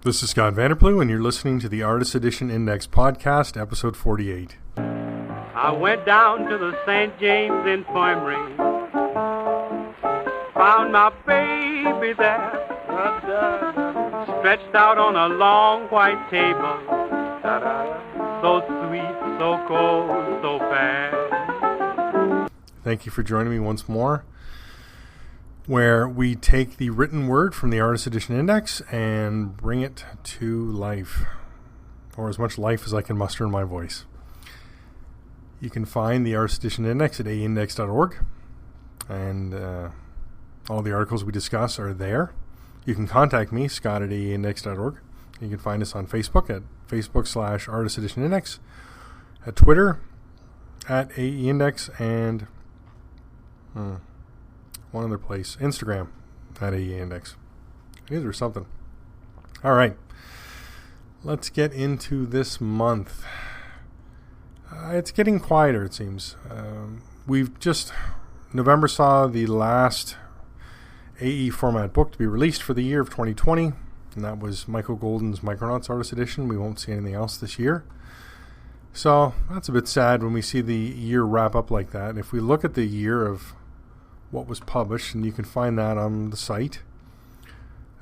This is Scott Vanderplu, and you're listening to the Artist Edition Index Podcast, episode 48. I went down to the St. James Infirmary, found my baby there, stretched out on a long white table, so sweet, so cold, so fast. Thank you for joining me once more, where we take the written word from the Artist Edition Index and bring it to life, or as much life as I can muster in my voice. You can find the Artist Edition Index at aindex.org, and all the articles we discuss are there. You can contact me, Scott at aindex.org. You can find us on Facebook at Facebook/Artist Edition Index, at Twitter at AEindex, and one other place, Instagram at AEindex. I knew there was something. All right, let's get into this month. It's getting quieter, it seems. November saw the last AE format book to be released for the year of 2020, and that was Michael Golden's Micronauts Artist Edition. We won't see anything else this year. So that's a bit sad when we see the year wrap up like that. If we look at the year of what was published, and you can find that on the site.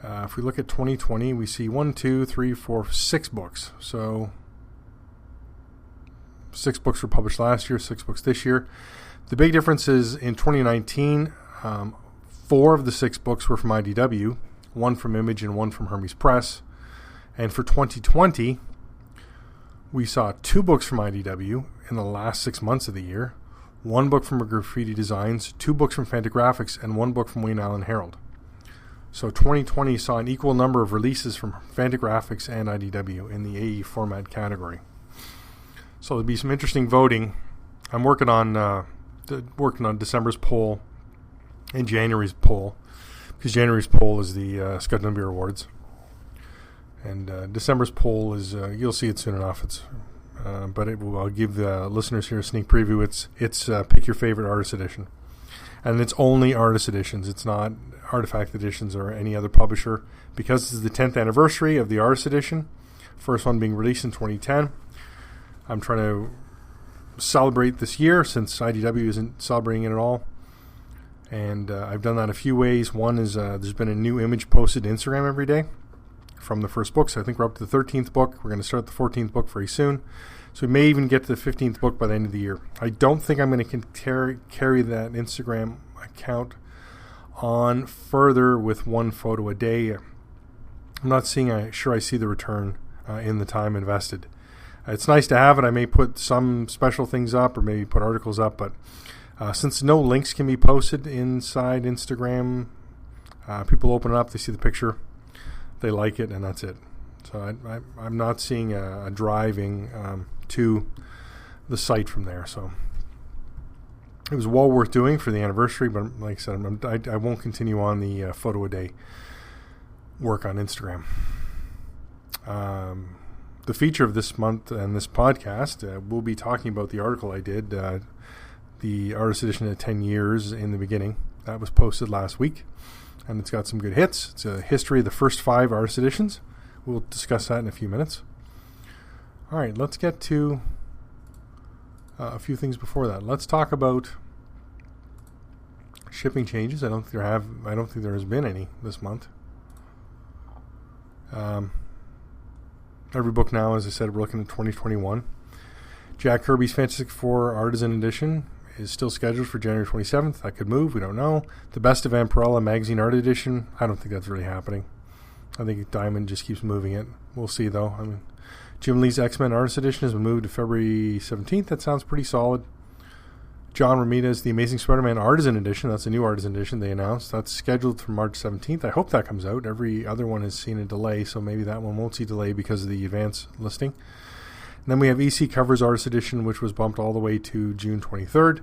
If we look at 2020, we see 6 books. So 6 books were published last year, 6 books this year. The big difference is in 2019, 4 of the 6 books were from IDW, 1 from Image and 1 from Hermes Press. And for 2020, we saw 2 books from IDW in the last 6 months of the year, 1 book from Graffiti Designs, 2 books from Fantagraphics, and 1 book from Wayne Allen Herald. So 2020 saw an equal number of releases from Fantagraphics and IDW in the AE format category. So there'll be some interesting voting. I'm working on December's poll and January's poll, because January's poll is the Scott Dunbier Awards, and December's poll is you'll see it soon enough. I'll give the listeners here a sneak preview. It's pick your favorite artist edition, and it's only artist editions. It's not artifact editions or any other publisher, because this is the 10th anniversary of the artist edition. First one being released in 2010. I'm trying to celebrate this year since IDW isn't celebrating it at all, and I've done that a few ways. One is there's been a new image posted to Instagram every day from the first book, so I think we're up to the 13th book. We're going to start the 14th book very soon, so we may even get to the 15th book by the end of the year. I don't think I'm going to carry that Instagram account on further with 1 photo a day. I'm not sure I see the return in the time invested. It's nice to have it. I may put some special things up or maybe put articles up, but since no links can be posted inside Instagram, people open it up, they see the picture, they like it, and that's it. So I'm not seeing a driving to the site from there. So it was well worth doing for the anniversary, but like I said, I won't continue on the photo a day work on Instagram. The feature of this month and this podcast, we'll be talking about the article I did, the Artist Edition at 10 years in the beginning. That was posted last week, and it's got some good hits. It's a history of the first 5 Artist Editions. We'll discuss that in a few minutes. All right, let's get to a few things before that. Let's talk about shipping changes. I don't think there has been any this month. Every book now, as I said, we're looking at 2021. Jack Kirby's Fantastic Four Artisan Edition is still scheduled for January 27th. That could move. We don't know. The Best of Vampirella Magazine Art Edition, I don't think that's really happening. I think Diamond just keeps moving it. We'll see, though. Jim Lee's X-Men Artist Edition has been moved to February 17th. That sounds pretty solid. John Romita's The Amazing Spider-Man Artisan Edition, that's a new Artisan Edition they announced. That's scheduled for March 17th. I hope that comes out. Every other one has seen a delay, so maybe that one won't see delay because of the advance listing. And then we have EC Covers Artist Edition, which was bumped all the way to June 23rd.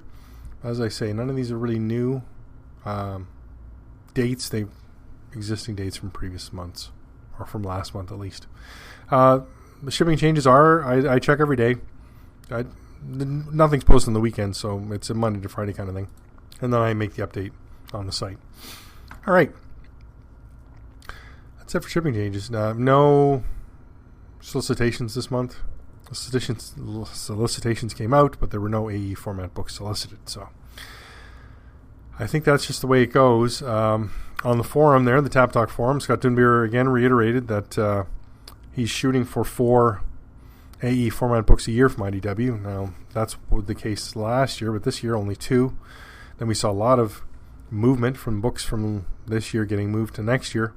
As I say, none of these are really new dates. They've existing dates from previous months, or from last month at least. The shipping changes are, I check every day. Nothing's posted on the weekend, so it's a Monday to Friday kind of thing. And then I make the update on the site. All right. Let's Except for shipping changes. No solicitations this month. Solicitations came out, but there were no AE format books solicited. So I think that's just the way it goes. On the forum there, the Tap Talk forum, Scott Dunbier again reiterated that he's shooting for 4 AE format books a year from IDW. Now, that's the case last year, but this year only 2. Then we saw a lot of movement from books from this year getting moved to next year.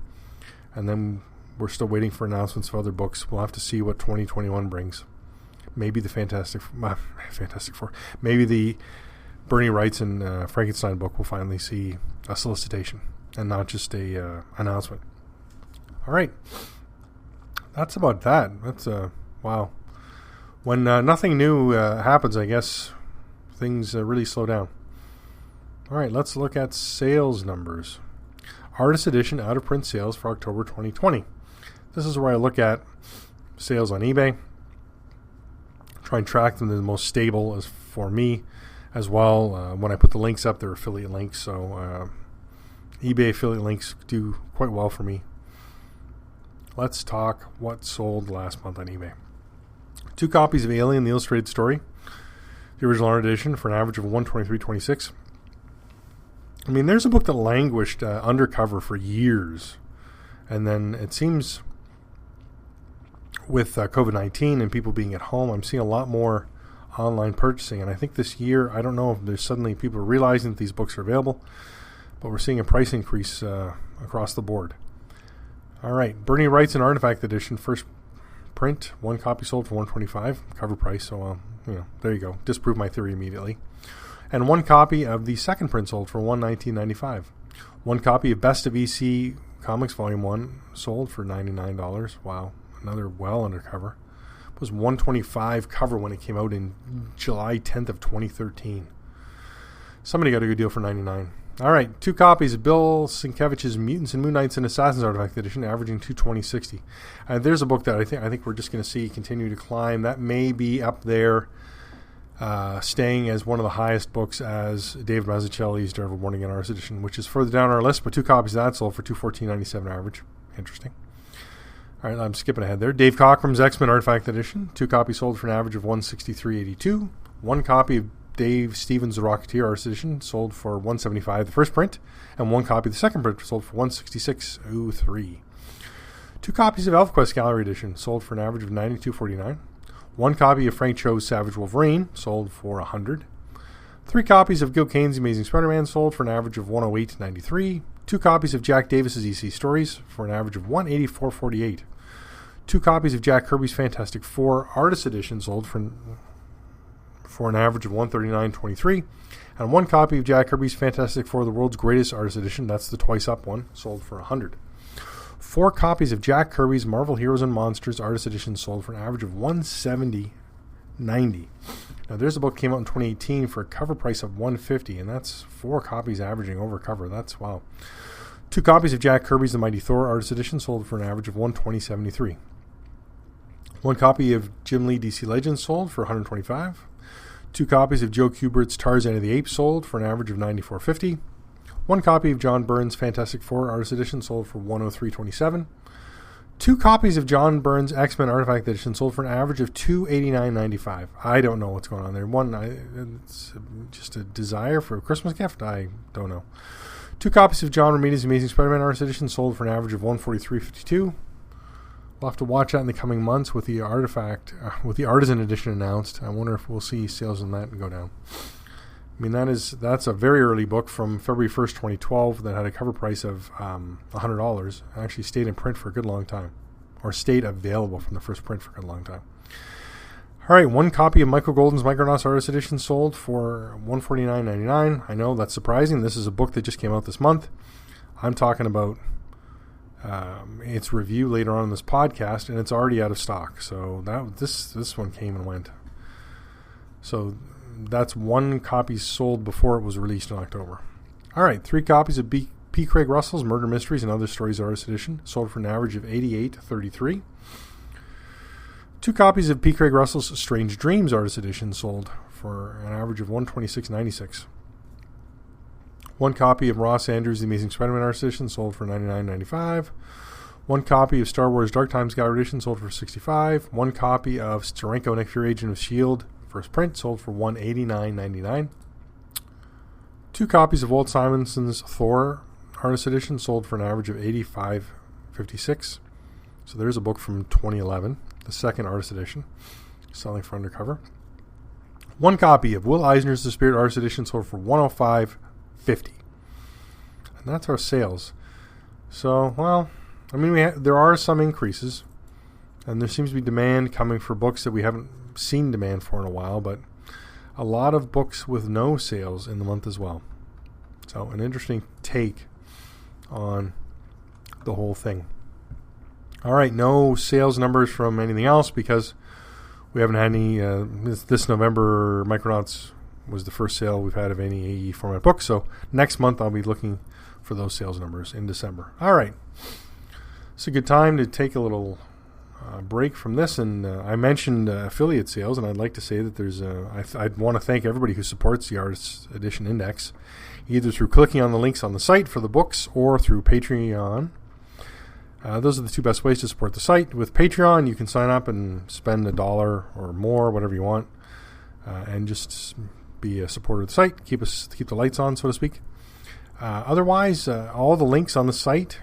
And then we're still waiting for announcements of other books. We'll have to see what 2021 brings. Maybe the Fantastic Four. Maybe the Bernie Wright's and Frankenstein book will finally see a solicitation and not just a announcement. All right. That's about that. That's wow. When nothing new happens, I guess things really slow down. All right, let's look at sales numbers. Artist Edition out-of-print sales for October 2020. This is where I look at sales on eBay, try and track them to the most stable as for me as well. When I put the links up, they're affiliate links, so eBay affiliate links do quite well for me. Let's talk what sold last month on eBay. 2 copies of Alien, the Illustrated Story, the original art edition, for an average of $123.26. I mean, there's a book that languished undercover for years, and then it seems with COVID-19 and people being at home, I'm seeing a lot more online purchasing, and I think this year, I don't know if there's suddenly people realizing that these books are available, but we're seeing a price increase across the board. All right, Bernie Wright's an Artifact edition, first print, 1 copy sold for $125, cover price. So there you go, disprove my theory immediately. And 1 copy of the second print sold for $119.95. 1 copy of Best of EC Comics Volume 1 sold for $99. Wow, another well undercover. It was $125 cover when it came out in July 10th of 2013. Somebody got a good deal for $99. All right, 2 copies of Bill Sienkiewicz's Mutants and Moon Knights and Assassins Artifact Edition, averaging $220.60. There's a book that I think we're just going to see continue to climb. That may be up there, staying as one of the highest books as David Mazzucchelli's Daredevil Morning and Artist Edition, which is further down our list, but 2 copies of that sold for $214.97 average. Interesting. All right, I'm skipping ahead there. Dave Cockrum's X-Men Artifact Edition, 2 copies sold for an average of $163.82. 1 copy of Dave Stevens' The Rocketeer Artist Edition sold for $175 the first print, and 1 copy of the second print sold for $166.03. 2 copies of ElfQuest Gallery Edition sold for an average of $92.49. 1 copy of Frank Cho's Savage Wolverine sold for $100. 3 copies of Gil Kane's Amazing Spider-Man sold for an average of $108.93. 2 copies of Jack Davis's EC Stories for an average of $184.48. 2 copies of Jack Kirby's Fantastic Four Artist Edition sold for an average of $139.23, and 1 copy of Jack Kirby's Fantastic Four: The World's Greatest Artist Edition, that's the twice up one, sold for $100. 4 copies of Jack Kirby's Marvel Heroes and Monsters Artist Edition sold for an average of $170.90. Now, there's a book that came out in 2018 for a cover price of $150, and that's 4 copies averaging over cover. That's wow. 2 copies of Jack Kirby's The Mighty Thor Artist Edition sold for an average of $120.73. 1 copy of Jim Lee DC Legends sold for $125. 2 copies of Joe Kubert's Tarzan of the Apes sold for an average of $94.50. 1 copy of John Byrne's Fantastic Four Artist Edition sold for $103.27. 2 copies of John Byrne's X-Men Artifact Edition sold for an average of $289.95. I don't know what's going on there. It's just a desire for a Christmas gift? I don't know. 2 copies of John Romita's Amazing Spider-Man Artist Edition sold for an average of $143.52. We'll have to watch that in the coming months with the with the Artisan Edition announced. I wonder if we'll see sales on that go down. I mean, that's a very early book from February 1st, 2012 that had a cover price of $100. It actually stayed in print for a good long time, or stayed available from the first print for a good long time. All right, 1 copy of Michael Golden's Micronauts Artist Edition sold for $149.99. I know that's surprising. This is a book that just came out this month. I'm talking about its review later on in this podcast, and it's already out of stock. So this one came and went. So that's 1 copy sold before it was released in October. All right, 3 copies of P. Craig Russell's Murder Mysteries and Other Stories Artist Edition sold for an average of $88.33. 2 copies of P. Craig Russell's Strange Dreams Artist Edition sold for an average of $126.96. 1 copy of Ross Andrews' The Amazing Spider-Man Artist Edition sold for $99.95. 1 copy of Star Wars Dark Times Gallery Edition sold for $65. 1 copy of Steranko Nick Fury Agent of S.H.I.E.L.D. first print sold for $189.99. 2 copies of Walt Simonson's Thor Artist Edition sold for an average of $85.56. So there's a book from 2011, the second Artist Edition, selling for undercover. 1 copy of Will Eisner's The Spirit Artist Edition sold for $105.50. And that's our sales. So, well, I mean, there are some increases, and there seems to be demand coming for books that we haven't seen demand for in a while, but a lot of books with no sales in the month as well. So, an interesting take on the whole thing. All right, no sales numbers from anything else because we haven't had any. This November, Micronauts was the first sale we've had of any AE format book. So next month I'll be looking for those sales numbers in December. All right, it's a good time to take a little break from this. And I mentioned affiliate sales, and I'd like to say that there's I'd want to thank everybody who supports the Artist Edition Index, either through clicking on the links on the site for the books or through Patreon. Those are the 2 best ways to support the site. With Patreon, you can sign up and spend $1 or more, whatever you want, and just be a supporter of the site. Keep the lights on, so to speak. Otherwise, all the links on the site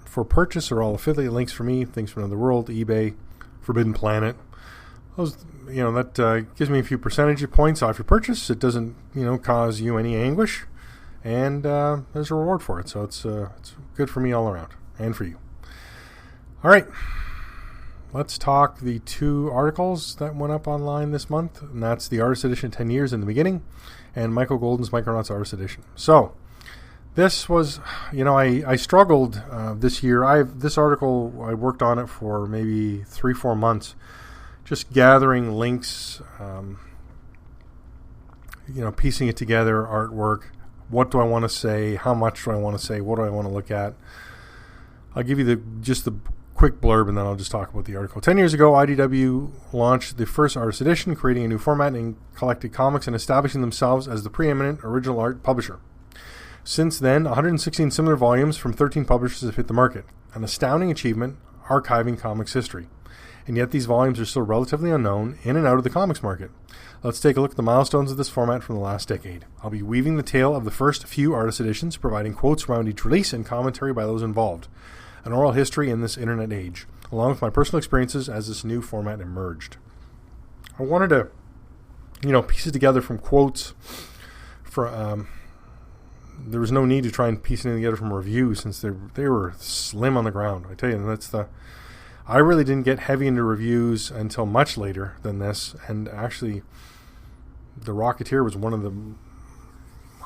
for purchase are all affiliate links for me. Things from Another World, eBay, Forbidden Planet. Those, that gives me a few percentage points off your purchase. It doesn't, cause you any anguish. And there's a reward for it. So it's good for me all around and for you. All right. Let's talk the 2 articles that went up online this month. And that's the Artist Edition 10 Years in the Beginning and Michael Golden's Micronauts Artist Edition. So this was, I struggled this year. This article, I worked on it for maybe 3-4 months, just gathering links, piecing it together, artwork. What do I want to say? How much do I want to say? What do I want to look at? I'll give you just the quick blurb, and then I'll just talk about the article. 10 years ago, IDW launched the first Artist Edition, creating a new format in collected comics and establishing themselves as the preeminent original art publisher. Since then, 116 similar volumes from 13 publishers have hit the market, an astounding achievement archiving comics history. And yet these volumes are still relatively unknown in and out of the comics market. Let's take a look at the milestones of this format from the last decade. I'll be weaving the tale of the first few Artist Editions, providing quotes around each release and commentary by those involved. An oral history in this internet age, along with my personal experiences as this new format emerged. I wanted to, piece it together from quotes. There was no need to try and piece it together from reviews since they were slim on the ground. I tell you, and I really didn't get heavy into reviews until much later than this, and actually, The Rocketeer was one of the,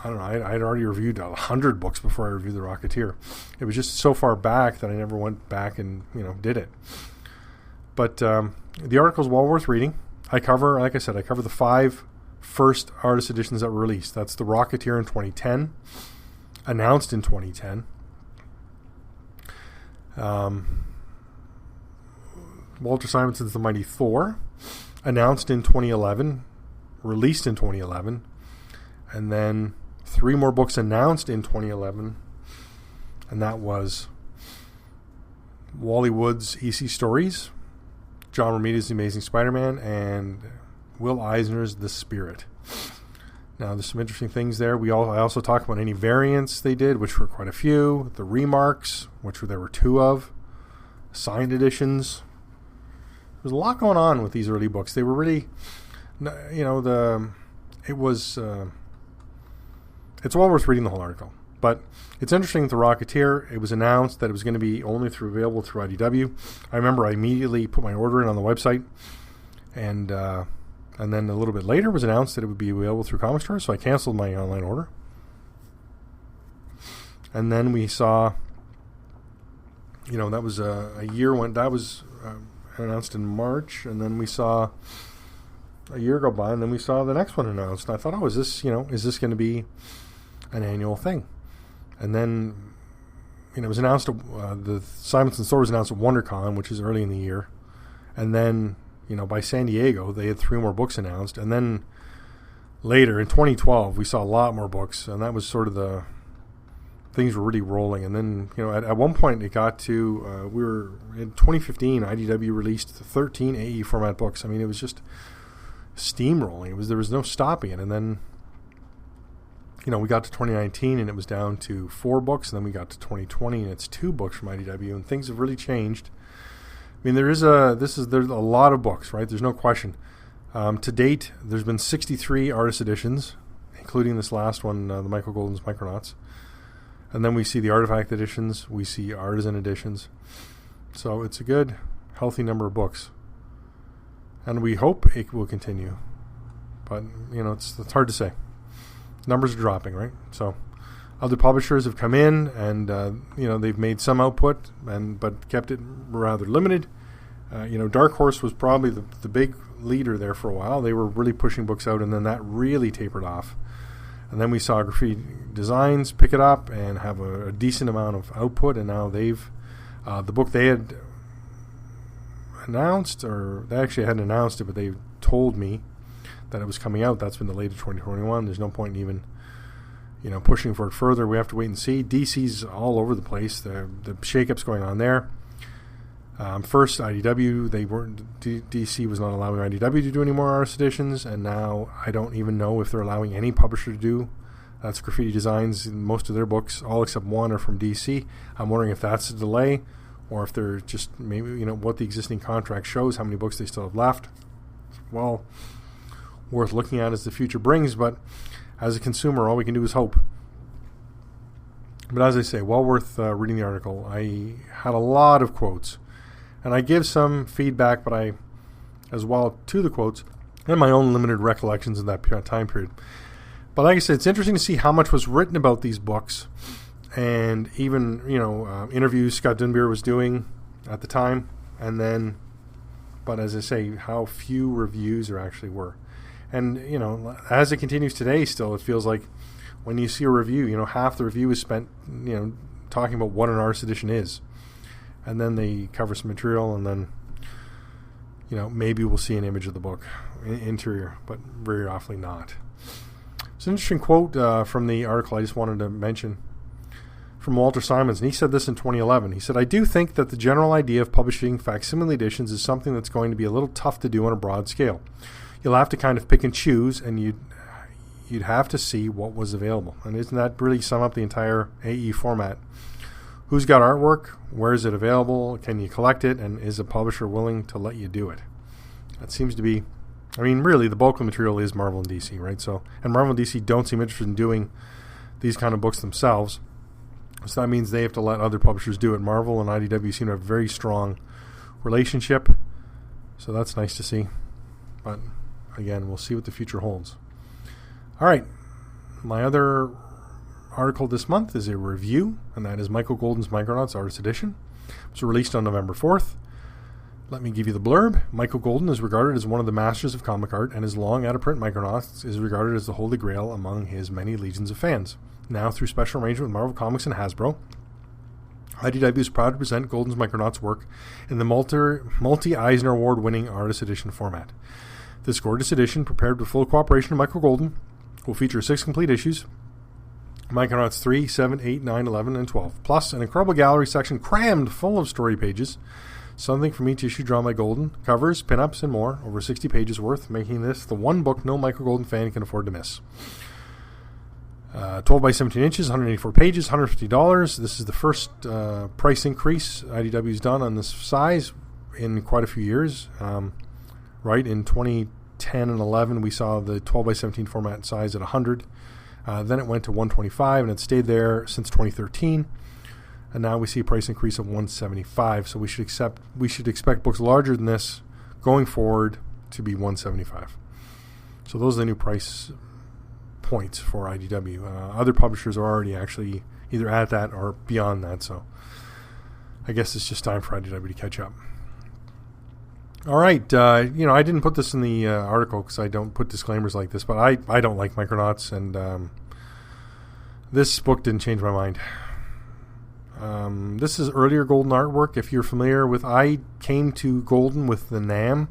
I'd already reviewed 100 books before I reviewed The Rocketeer. It was just so far back that I never went back and, did it. But the article's well worth reading. I cover the 5 first Artist Editions that were released. That's The Rocketeer in 2010, announced in 2010. Walter Simonson's The Mighty Thor, announced in 2011, released in 2011, and then 3 more books announced in 2011, and that was Wally Wood's EC Stories, John Romita's The Amazing Spider-Man, and Will Eisner's The Spirit. Now, there's some interesting things there. I also talked about any variants they did, which were quite a few, the remarks, which there were 2 of, signed editions. There's a lot going on with these early books. They were really, it's well worth reading the whole article. But it's interesting with The Rocketeer, it was announced that it was going to be only available through IDW. I remember I immediately put my order in on the website, and then a little bit later it was announced that it would be available through comic stores, so I canceled my online order. And then we saw, that was a year when that was announced in March, and then we saw a year go by, and then we saw the next one announced. And I thought, is this going to be an annual thing? And then, it was announced, the Simonson Thor was announced at WonderCon, which is early in the year. And then, by San Diego, they had 3 more books announced. And then later, in 2012, we saw a lot more books, and that was sort of things were really rolling. And then, at one point it got to, we were in 2015, IDW released 13 AE format books. I mean, it was just steamrolling. There was no stopping it. And then, we got to 2019 and it was down to 4 books. And then we got to 2020 and it's 2 books from IDW, and things have really changed. I mean, there's a lot of books, right? There's no question. To date, there's been 63 artist editions, including this last one, the Michael Golden's Micronauts. And then we see the artifact editions, we see artisan editions. So it's a good, healthy number of books. And we hope it will continue. But, it's hard to say. Numbers are dropping, right? So other publishers have come in and, they've made some output, but kept it rather limited. Dark Horse was probably the big leader there for a while. They were really pushing books out, and then that really tapered off. And then we saw Graffiti Designs pick it up and have a decent amount of output, and now they've the book they had announced, or they actually hadn't announced it, but they told me that it was coming out. That's been delayed to 2021. There's no point in even pushing for it further. We have to wait and see. DC's all over the place. The shakeups going on there. First, IDW, DC was not allowing IDW to do any more artist editions, and now I don't even know if they're allowing any publisher to do. That's Graffiti Designs. Most of their books, all except one, are from DC. I'm wondering if that's a delay, or if they're just maybe, what the existing contract shows, how many books they still have left. Well, worth looking at as the future brings, but as a consumer, all we can do is hope. But as I say, well worth reading the article. I had a lot of quotes. And I give some feedback, but as well to the quotes, and my own limited recollections of that time period. But like I said, it's interesting to see how much was written about these books, and even interviews Scott Dunbier was doing at the time, and then, but as I say, how few reviews there actually were. And as it continues today, still it feels like when you see a review, half the review is spent talking about what an artist edition is. And then they cover some material, and then, maybe we'll see an image of the book interior, but very awfully not. It's an interesting quote from the article I just wanted to mention from Walter Simons, and he said this in 2011. He said, "I do think that the general idea of publishing facsimile editions is something that's going to be a little tough to do on a broad scale. You'll have to kind of pick and choose, and you'd have to see what was available." And isn't that really sum up the entire AE format? Who's got artwork? Where is it available? Can you collect it? And is a publisher willing to let you do it? That seems to be, really the bulk of the material is Marvel and DC, right? So, and Marvel and DC don't seem interested in doing these kind of books themselves. So that means they have to let other publishers do it. Marvel and IDW seem to have a very strong relationship. So that's nice to see. But again, we'll see what the future holds. All right. My other article this month is a review, and that is Michael Golden's Micronauts Artist Edition. It was released on November 4th. Let me give you the blurb. Michael Golden is regarded as one of the masters of comic art, and his long out-of-print Micronauts is regarded as the holy grail among his many legions of fans. Now, through special arrangement with Marvel Comics and Hasbro, IDW is proud to present Golden's Micronauts work in the multi-Eisner Award-winning Artist Edition format. This gorgeous edition, prepared with full cooperation of Michael Golden, will feature 6 complete issues, Micronauts 3, 7, 8, 9, 11, and 12, plus an incredible gallery section crammed full of story pages, something from each issue drawn by Golden, covers, pin-ups, and more, over 60 pages worth, making this the one book no Michael Golden fan can afford to miss. 12 by 17 inches, 184 pages, $150. This is the first price increase IDW's done on this size in quite a few years. Right, in 2010 and 11, we saw the 12 by 17 format size at 100. Then it went to 125, and it stayed there since 2013. And now we see a price increase of 175. So we should expect books larger than this going forward to be 175. So those are the new price points for IDW. Other publishers are already actually either at that or beyond that. So I guess it's just time for IDW to catch up. All right, I didn't put this in the article because I don't put disclaimers like this, but I don't like Micronauts, and this book didn't change my mind. This is earlier Golden artwork. If you're familiar with, I came to Golden with the NAM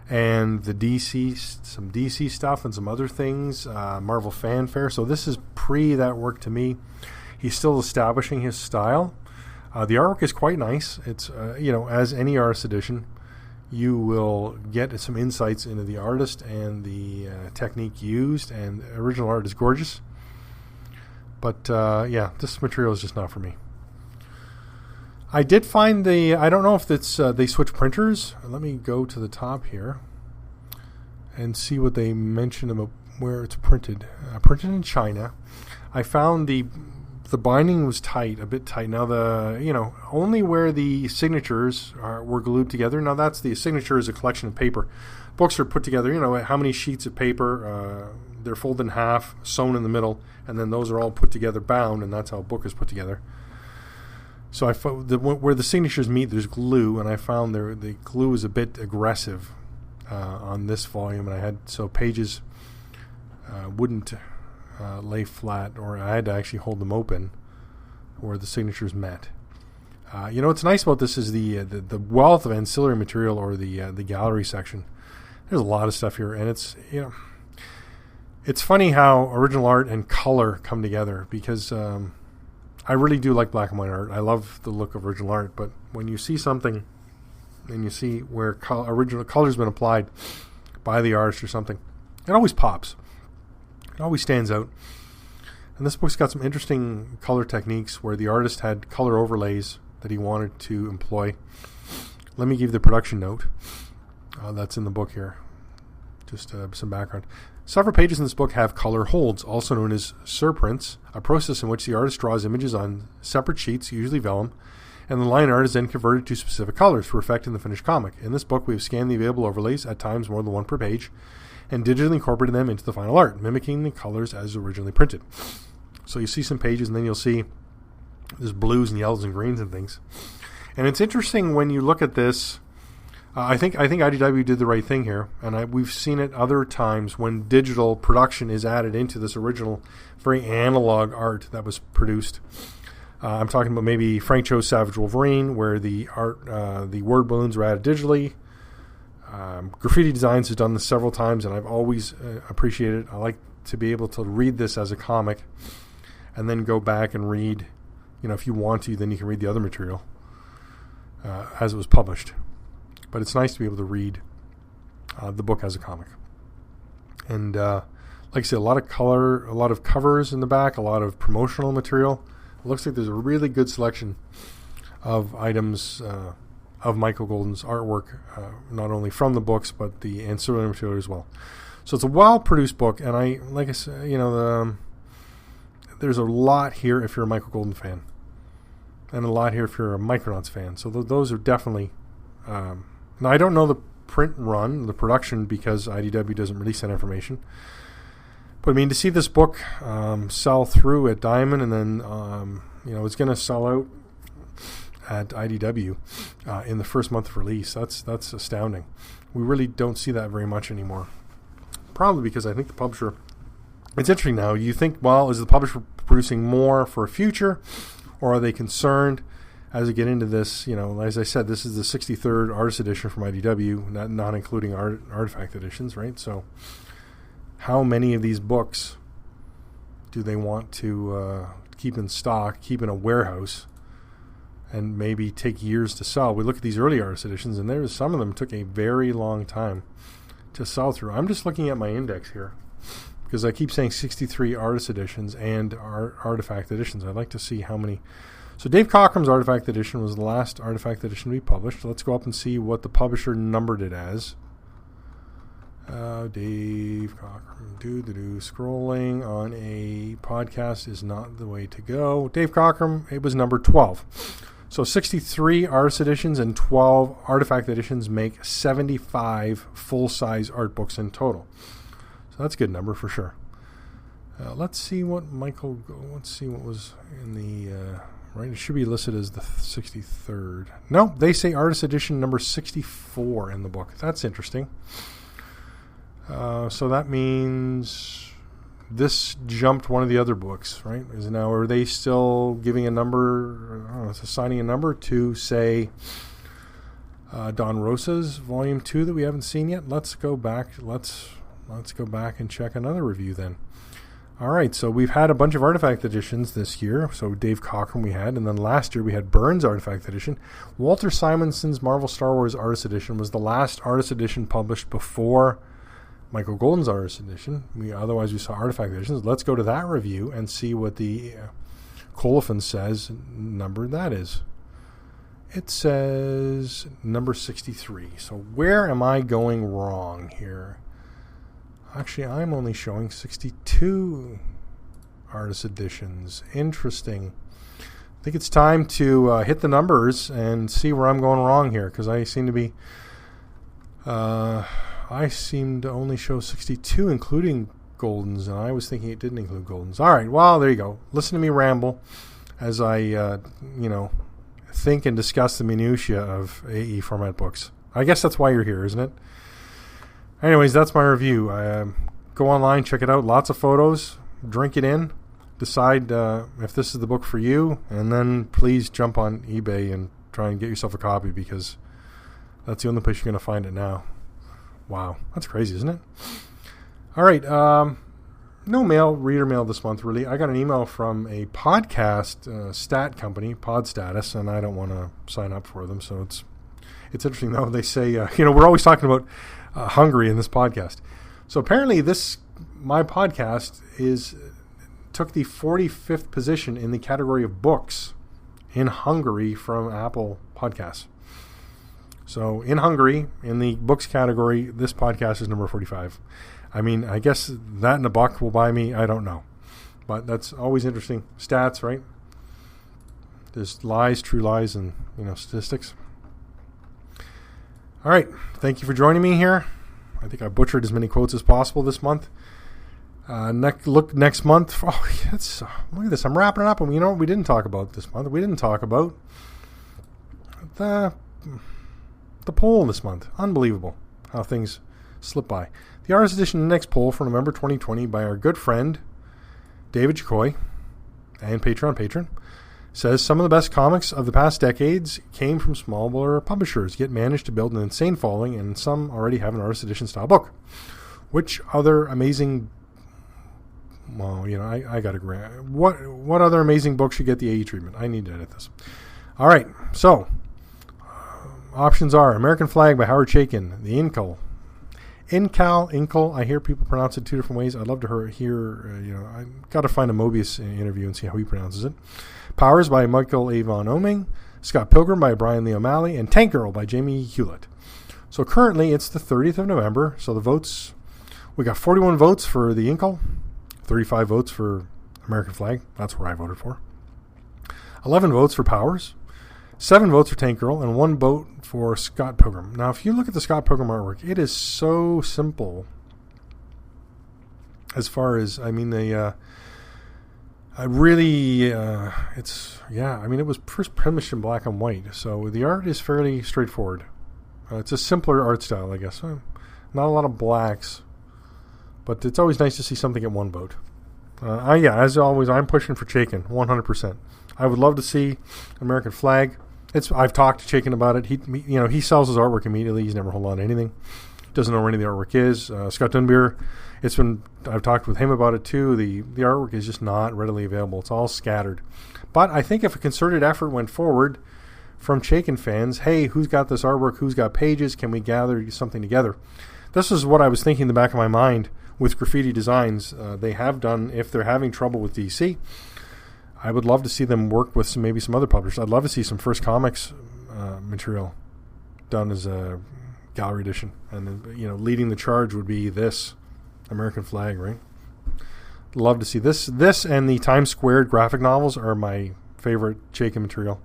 and the DC, some DC stuff and some other things, Marvel Fanfare. So this is pre that work to me. He's still establishing his style. The artwork is quite nice. It's, as any artist edition, you will get some insights into the artist and the technique used, and original art is gorgeous. But, this material is just not for me. I did find I don't know if it's they switch printers. Let me go to the top here and see what they mentioned about where it's printed. Printed in China. I found the binding was a bit tight. Now only where the signatures were glued together. Now the signature is a collection of paper. Books are put together. How many sheets of paper? They're folded in half, sewn in the middle, and then those are all put together, bound, and that's how a book is put together. So I found where the signatures meet, there's glue, and I found the glue is a bit aggressive on this volume, and pages wouldn't lay flat, or I had to actually hold them open where the signatures met. What's nice about this is the wealth of ancillary material, or the gallery section. There's a lot of stuff here, and it's funny how original art and color come together, because I really do like black and white art. I love the look of original art, but when you see something and you see where original color's been applied by the artist or something, it always pops. It always stands out. And this book's got some interesting color techniques where the artist had color overlays that he wanted to employ. Let me give you the production note that's in the book here. Just some background. Several pages in this book have color holds, also known as surprints, a process in which the artist draws images on separate sheets, usually vellum, and the line art is then converted to specific colors for effect in the finished comic. In this book, we have scanned the available overlays, at times more than one per page, and digitally incorporated them into the final art, mimicking the colors as originally printed. So you see some pages, and then you'll see there's blues and yellows and greens and things. And it's interesting when you look at this. I think IDW did the right thing here, and we've seen it other times when digital production is added into this original, very analog art that was produced. I'm talking about maybe Frank Cho's Savage Wolverine, where the word balloons were added digitally. Graffiti Designs has done this several times, and I've always appreciated it. I like to be able to read this as a comic, and then go back and read. If you want to, then you can read the other material as it was published. But it's nice to be able to read the book as a comic. And like I said, a lot of color, a lot of covers in the back, a lot of promotional material. It looks like there's a really good selection of items of Michael Golden's artwork, not only from the books, but the ancillary material as well. So it's a well-produced book, and like I said, there's a lot here if you're a Michael Golden fan, and a lot here if you're a Micronauts fan. So those are definitely... Now, I don't know the print run, the production, because IDW doesn't release that information. But, to see this book sell through at Diamond, and then, it's going to sell out at IDW in the first month of release, that's astounding. We really don't see that very much anymore. Probably because I think the publisher... It's interesting now. You think, well, is the publisher producing more for a future, or are they concerned... As we get into this, as I said, this is the 63rd artist edition from IDW, not including artifact editions, right? So how many of these books do they want to keep in stock, keep in a warehouse, and maybe take years to sell? We look at these early artist editions, and some of them took a very long time to sell through. I'm just looking at my index here, because I keep saying 63 artist editions and artifact editions. I'd like to see how many... So Dave Cockrum's Artifact Edition was the last Artifact Edition to be published. Let's go up and see what the publisher numbered it as. Dave Cockrum. Scrolling on a podcast is not the way to go. Dave Cockrum, it was number 12. So 63 artist editions and 12 artifact editions make 75 full-size art books in total. So that's a good number for sure. Let's see what was in the... Right, it should be listed as the 63rd. No, they say artist edition number 64 in the book. That's interesting. So that means this jumped one of the other books, right? Are they still giving a number, assigning a number to, say, Don Rosa's Volume 2 that we haven't seen yet? Let's go back. Let's go back and check another review then. All right, so we've had a bunch of Artifact editions this year. So Dave Cockrum we had, and then last year we had Burns Artifact edition. Walter Simonson's Marvel Star Wars Artist edition was the last Artist edition published before Michael Golden's Artist edition. Otherwise we saw Artifact editions. Let's go to that review and see what the Colophon says number that is. It says number 63. So where am I going wrong here? Actually, I'm only showing 62 artist editions. Interesting. I think it's time to hit the numbers and see where I'm going wrong here, because I seem to only show 62, including Goldens, and I was thinking it didn't include Goldens. All right, well, there you go. Listen to me ramble as I, think and discuss the minutiae of AE format books. I guess that's why you're here, isn't it? Anyways, that's my review. Go online, check it out. Lots of photos. Drink it in. Decide if this is the book for you. And then please jump on eBay and try and get yourself a copy, because that's the only place you're going to find it now. Wow. That's crazy, isn't it? All right. No reader mail this month, really. I got an email from a podcast stat company, Pod Status, and I don't want to sign up for them. So it's interesting, though. They say, we're always talking about Hungary in this podcast. So apparently my podcast took the 45th position in the category of books in Hungary from Apple Podcasts. So in Hungary, in the books category, this podcast is number 45. I mean, I guess that and a buck will buy me, I don't know. But that's always interesting. Stats, right? There's lies, true lies, and statistics. All right. Thank you for joining me here. I think I butchered as many quotes as possible this month. Next month. Oh, look at this. I'm wrapping it up. And you know what we didn't talk about this month? We didn't talk about the poll this month. Unbelievable how things slip by. The Artist Edition Next poll for November 2020 by our good friend David Jacoy and Patreon patron says some of the best comics of the past decades came from smaller publishers, yet managed to build an insane following, and some already have an Artist Edition style book. Which other amazing... Well, I got to grant. What other amazing book should get the AE treatment? I need to edit this. All right, so options are American Flag by Howard Chaykin, The Incal. I hear people pronounce it two different ways. I'd love to hear. I got to find a Mobius interview and see how he pronounces it. Powers by Michael A. Von Oming, Scott Pilgrim by Brian Lee O'Malley, and Tank Girl by Jamie Hewlett. So currently it's the 30th of November. So the votes, we got 41 votes for The Incal, 35 votes for American Flag. That's where I voted for. 11 votes for Powers, 7 votes for Tank Girl, and 1 vote for Scott Pilgrim. Now, if you look at the Scott Pilgrim artwork, it is so simple. As far as, it was first published in black and white, so the art is fairly straightforward. It's a simpler art style, I guess. Not a lot of blacks, but it's always nice to see something at 1 vote. As always, I'm pushing for Chaykin, 100%. I would love to see American Flag. I've talked to Chaykin about it. He sells his artwork immediately. He's never hold on to anything. Doesn't know where any of the artwork is. Scott Dunbier, I've talked with him about it too. The artwork is just not readily available. It's all scattered. But I think if a concerted effort went forward from Chaykin fans, hey, who's got this artwork? Who's got pages? Can we gather something together? This is what I was thinking in the back of my mind with Graffiti Designs. They have done, if they're having trouble with DC, I would love to see them work with maybe some other publishers. I'd love to see some First Comics material done as a gallery edition. And then, leading the charge would be this American Flag, right? Love to see this. This and the Times Squared graphic novels are my favorite Chaykin material.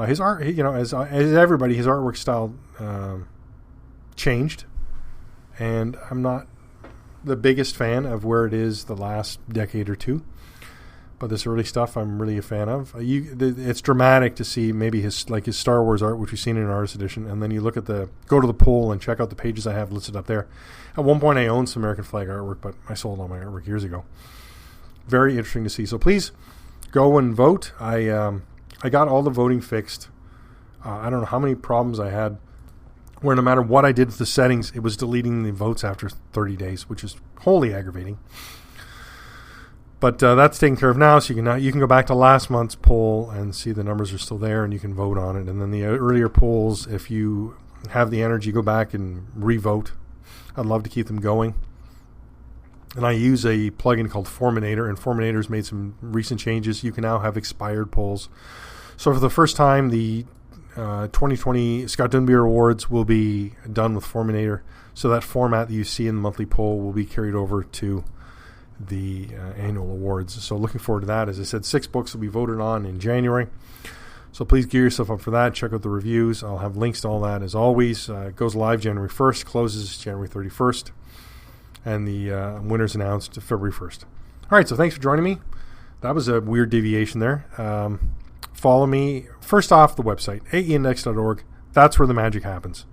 His art, as everybody, his artwork style changed, and I'm not the biggest fan of where it is the last decade or two. But this early stuff I'm really a fan of. It's dramatic to see maybe his Star Wars art, which we've seen in an artist edition, and then you go to the poll and check out the pages I have listed up there. At one point I owned some American Flag artwork, but I sold all my artwork years ago. Very interesting to see. So please go and vote. I got all the voting fixed. I don't know how many problems I had where no matter what I did with the settings, it was deleting the votes after 30 days, which is wholly aggravating. But that's taken care of now, so you can go back to last month's poll and see the numbers are still there, and you can vote on it. And then the earlier polls, if you have the energy, go back and re-vote. I'd love to keep them going. And I use a plugin called Forminator, and Forminator's made some recent changes. You can now have expired polls. So for the first time, the 2020 Scott Dunbier Awards will be done with Forminator. So that format that you see in the monthly poll will be carried over to the annual awards. So looking forward to that. As I said, 6 books will be voted on in January. So please gear yourself up for that. Check out the reviews. I'll have links to all that as always. It goes live January 1st, closes January 31st, and the winner's announced February 1st. All right, so thanks for joining me. That was a weird deviation there. Follow me. First off, the website, aeindex.org. That's where the magic happens.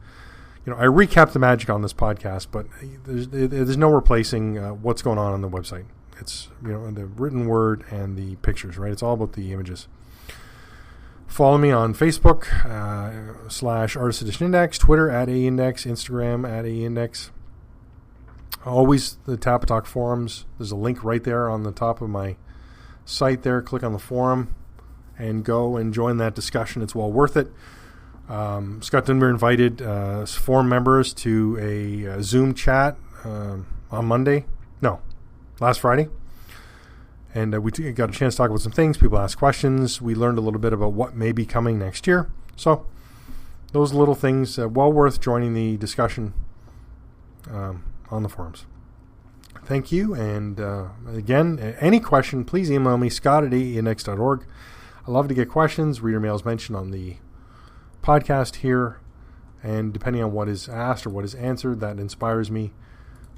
I recap the magic on this podcast, but there's no replacing what's going on the website. It's the written word and the pictures, right? It's all about the images. Follow me on Facebook /Artist Edition Index, Twitter @AIndex, Instagram @AIndex. Always the Tap Talk forums. There's a link right there on the top of my site there. Click on the forum and go and join that discussion. It's well worth it. Scott Dunbier invited forum members to a Zoom chat on last Friday. And we got a chance to talk about some things. People asked questions. We learned a little bit about what may be coming next year. So those little things, well worth joining the discussion on the forums. Thank you. And again, any question, please email me, scott@aeindex.org. I love to get questions. Reader mail is mentioned on the podcast here, and depending on what is asked or what is answered, that inspires me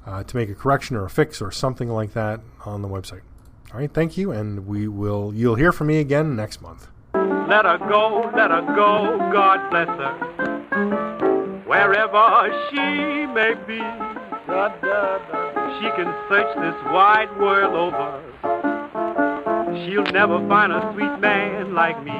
to make a correction or a fix or something like that on the website. All right, thank you, and you'll hear from me again next month. Let her go, God bless her. Wherever she may be, she can search this wide world over. She'll never find a sweet man like me.